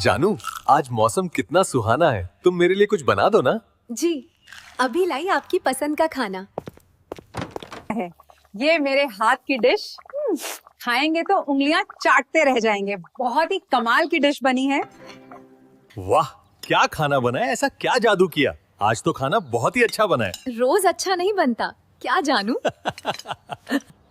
जानू, आज मौसम कितना सुहाना है। तुम मेरे लिए कुछ बना दो ना। जी, अभी लाई आपकी पसंद का खाना। है ये मेरे हाथ की डिश। खाएंगे तो उंगलियां चाटते रह जाएंगे। बहुत ही कमाल की डिश बनी है। वाह, क्या खाना बना है। ऐसा क्या जादू किया। आज तो खाना बहुत ही अच्छा बना है। रोज अच्छा नहीं बनता, क्या जानू।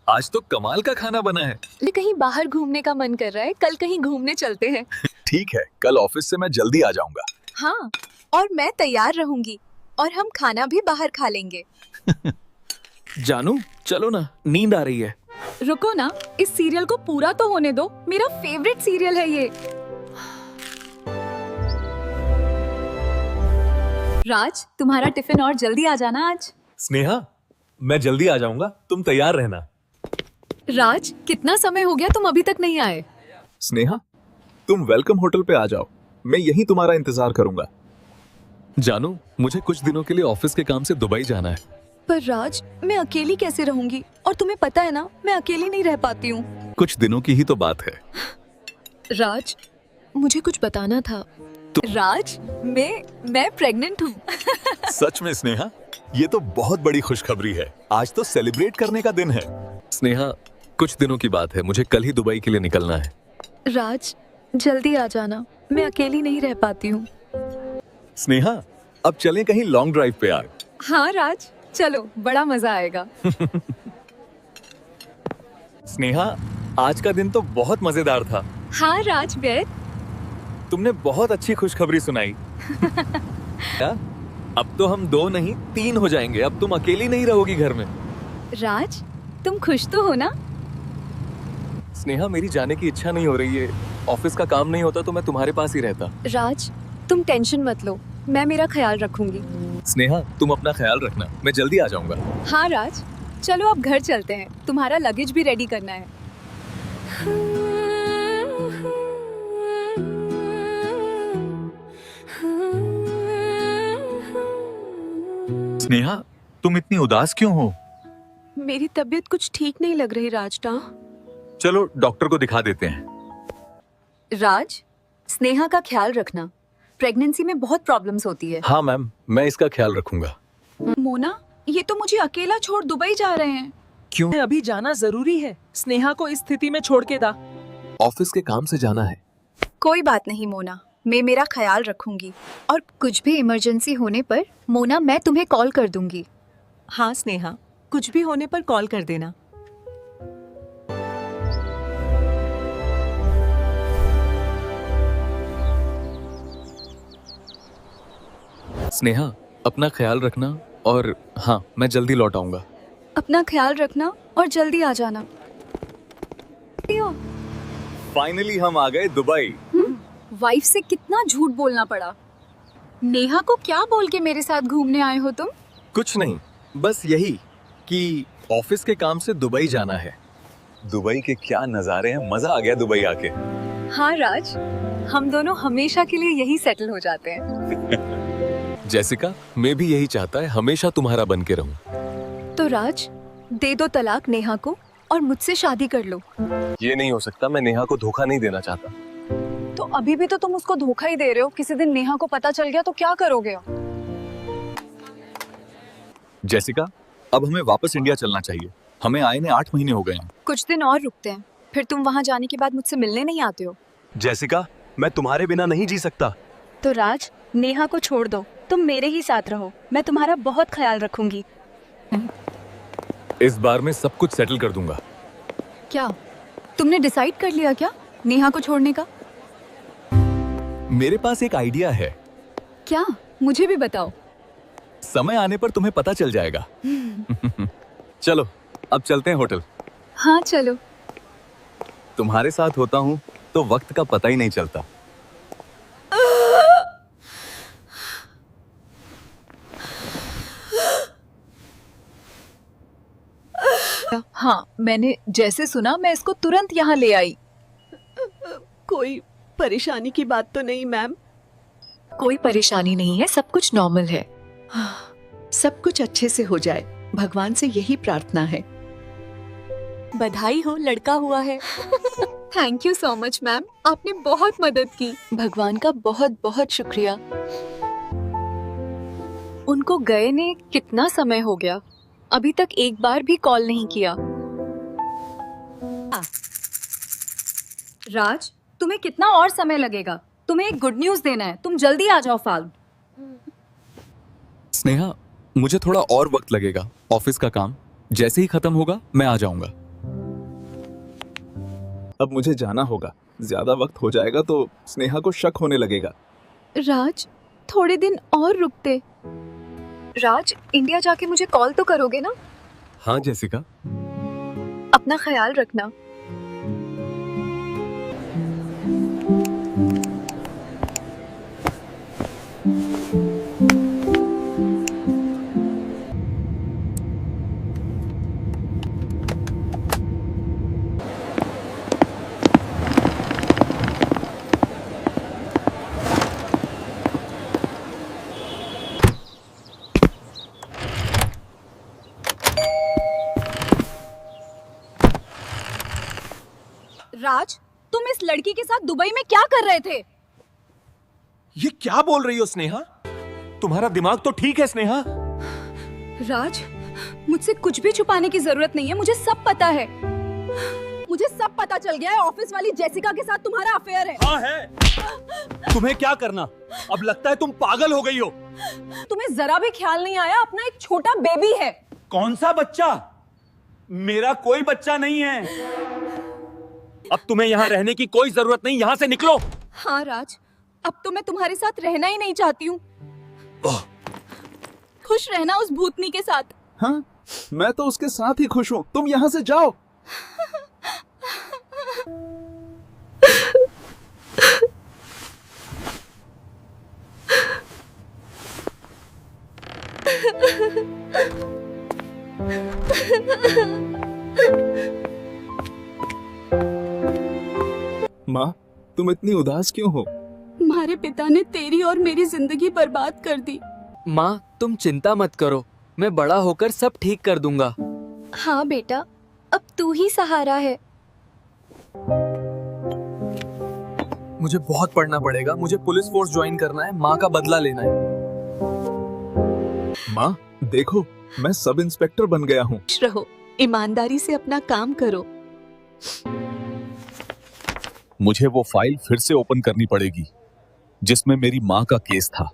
आज तो कमाल का खाना बना है। लेकिन कहीं बाहर घूमने का मन कर रहा है। कल कहीं घूमने चलते हैं। ठीक है, कल ऑफिस से मैं जल्दी आ जाऊंगा। हाँ, और मैं तैयार रहूंगी और हम खाना भी बाहर खा लेंगे। जानू, चलो ना, नींद आ रही है। रुको ना, इस सीरियल को पूरा तो होने दो। मेरा फेवरेट सीरियल है ये। राज, तुम्हारा टिफिन और जल्दी आ जाना आज। स्नेहा, मैं जल्दी आ जाऊंगा, तुम तैयार रहना। राज, कितना समय हो गया, तुम अभी तक नहीं आए। स्नेहा, तुम वेलकम होटल पे आ जाओ, मैं यहीं तुम्हारा इंतजार करूंगा। जानू, मुझे कुछ दिनों के लिए ऑफिस के काम से दुबई जाना है। पर राज, मैं अकेली कैसे रहूंगी। और तुम्हें पता है ना, मैं अकेली नहीं रह पाती हूँ। कुछ दिनों की ही तो बात है। राज, मुझे कुछ बताना था। राज, मैं प्रेग्नेंट हूँ। सच में स्नेहा, ये तो बहुत बड़ी खुशखबरी है। आज तो सेलिब्रेट करने का दिन है। स्नेहा, कुछ दिनों की बात है, मुझे कल ही दुबई के लिए निकलना है। राज, जल्दी आ जाना, मैं अकेली नहीं रह पाती हूँ। स्नेहा, अब चलें कहीं लॉन्ग ड्राइव पे यार। हाँ राज, चलो, बड़ा मजा आएगा। स्नेहा, आज का दिन तो बहुत मजेदार था। हाँ राज बेट, तुमने बहुत अच्छी खुशखबरी सुनाई। क्या? अब तो हम 2 नहीं 3 हो जाएंगे। अब तुम अकेली नहीं रहोगी घर में। राज, तुम खुश तो हो ना। स्नेहा, मेरी जाने की इच्छा नहीं हो रही है। ऑफिस का काम नहीं होता तो मैं तुम्हारे पास ही रहता। राज, तुम टेंशन मत लो, मैं मेरा ख्याल रखूंगी। स्नेहा, तुम अपना ख्याल रखना, मैं जल्दी आ जाऊंगा। हाँ राज, चलो अब घर चलते हैं, तुम्हारा लगेज भी रेडी करना है। स्नेहा, तुम इतनी उदास क्यों हो? मेरी तबीयत कुछ ठीक नहीं लग रही राजटा। चलो डॉक्टर को दिखा देते हैं। राज, स्नेहा का ख्याल रखना, प्रेगनेंसी में बहुत प्रॉब्लम्स होती है। हाँ मैम, मैं इसका ख्याल रखूंगा। मोना, ये तो मुझे अकेला छोड़ दुबई जा रहे हैं। क्यों? अभी जाना जरूरी है। स्नेहा को इस स्थिति में छोड़ के दा। ऑफिस के काम से जाना है। कोई बात नहीं मोना, मैं मेरा ख्याल रखूंगी। और कुछ भी इमरजेंसी होने पर मोना, मैं तुम्हें कॉल कर दूंगी। हाँ स्नेहा, कुछ भी होने पर कॉल कर देना। स्नेहा, अपना ख्याल रखना और हाँ, मैं जल्दी लौट आऊंगा। अपना ख्याल रखना और जल्दी आ जाना। फाइनली हम आ गए दुबई। वाइफ से कितना झूठ बोलना पड़ा। नेहा को क्या बोल के मेरे साथ घूमने आए हो तुम? कुछ नहीं, बस यही कि ऑफिस के काम से दुबई जाना है। दुबई के क्या नज़ारे हैं, मजा आ गया दुबई आके। हाँ राज, हम दोनों हमेशा के लिए यही सेटल हो जाते हैं। जेसिका, मैं भी यही चाहता है, हमेशा तुम्हारा बन के रहूं। तो राज, दे दो तलाक नेहा को और मुझसे शादी कर लो। ये नहीं हो सकता, मैं नेहा को धोखा नहीं देना चाहता। तो अभी भी तो तुम उसको धोखा ही दे रहे हो। किसी दिन नेहा को पता चल गया तो क्या करोगे? जेसिका, अब हमें वापस इंडिया चलना चाहिए। हमें आए ने 8 महीने हो गए हैं। कुछ दिन और रुकते हैं, फिर तुम वहाँ जाने के बाद मुझसे मिलने नहीं आते हो। जेसिका, मैं तुम्हारे बिना नहीं जी सकता। तो राज, नेहा को छोड़ दो, तुम मेरे ही साथ रहो, मैं तुम्हारा बहुत ख्याल रखूंगी। इस बार मैं सब कुछ सेटल कर दूंगा। क्या तुमने डिसाइड कर लिया क्या नेहा को छोड़ने का? मेरे पास एक आइडिया है। क्या? मुझे भी बताओ। समय आने पर तुम्हें पता चल जाएगा। चलो, अब चलते हैं होटल। हाँ चलो। तुम्हारे साथ होता हूँ तो वक्त का पता ही नहीं चलता। हाँ, मैंने जैसे सुना मैं इसको तुरंत यहाँ ले आई। कोई परेशानी की बात तो नहीं मैम? कोई परेशानी नहीं है, सब कुछ नॉर्मल है। सब कुछ अच्छे से हो जाए, भगवान से यही प्रार्थना है। बधाई हो, लड़का हुआ है। Thank you so much ma'am, आपने बहुत मदद की। भगवान का बहुत बहुत शुक्रिया। उनको गए ने कितना समय हो गया, अभी तक एक बार भी कॉल नहीं किया। राज, तुम्हें कितना और समय लगेगा? तुम्हें एक गुड न्यूज देना है, तुम जल्दी आ जाओ फार्म। स्नेहा, मुझे थोड़ा और वक्त लगेगा। ऑफिस का काम जैसे ही खत्म होगा मैं आ जाऊंगा। अब मुझे जाना होगा, ज्यादा वक्त हो जाएगा तो स्नेहा को शक होने लगेगा। राज, थोड़े दिन और रुकते। राज, इंडिया जाके मुझे कॉल तो करोगे ना? हाँ जेसिका। अपना ख्याल रखना। राज, तुम इस लड़की के साथ दुबई में क्या कर रहे थे? ये क्या बोल रही हो स्नेहा? तुम्हारा दिमाग तो ठीक है स्नेहा। राज, मुझसे कुछ भी छुपाने की जरूरत नहीं है, मुझे सब पता है। मुझे सब पता चल गया है, ऑफिस वाली जेसिका के साथ तुम्हारा अफेयर है। हाँ है। तुम्हें क्या करना? अब लगता है तुम पागल हो गई हो। तुम्हें जरा भी ख्याल नहीं आया, अपना एक छोटा बेबी है। कौन सा बच्चा? मेरा कोई बच्चा नहीं है। अब तुम्हें यहाँ रहने की कोई जरूरत नहीं, यहाँ से निकलो। हाँ राज, अब तो मैं तुम्हारे साथ रहना ही नहीं चाहती हूँ। खुश रहना उस भूतनी के साथ। हाँ, मैं तो उसके साथ ही खुश हूँ, तुम यहाँ से जाओ। माँ, तुम इतनी उदास क्यों हो? तुम्हारे पिता ने तेरी और मेरी जिंदगी बर्बाद कर दी। माँ, तुम चिंता मत करो, मैं बड़ा होकर सब ठीक कर दूंगा। हाँ बेटा, अब तू ही सहारा है। मुझे बहुत पढ़ना पड़ेगा, मुझे पुलिस फोर्स ज्वाइन करना है, माँ का बदला लेना है। माँ देखो, मैं सब इंस्पेक्टर बन गया हूँ। खुश रहो, ईमानदारी से अपना काम करो। मुझे वो फाइल फिर से ओपन करनी पड़ेगी जिसमें मेरी माँ का केस था।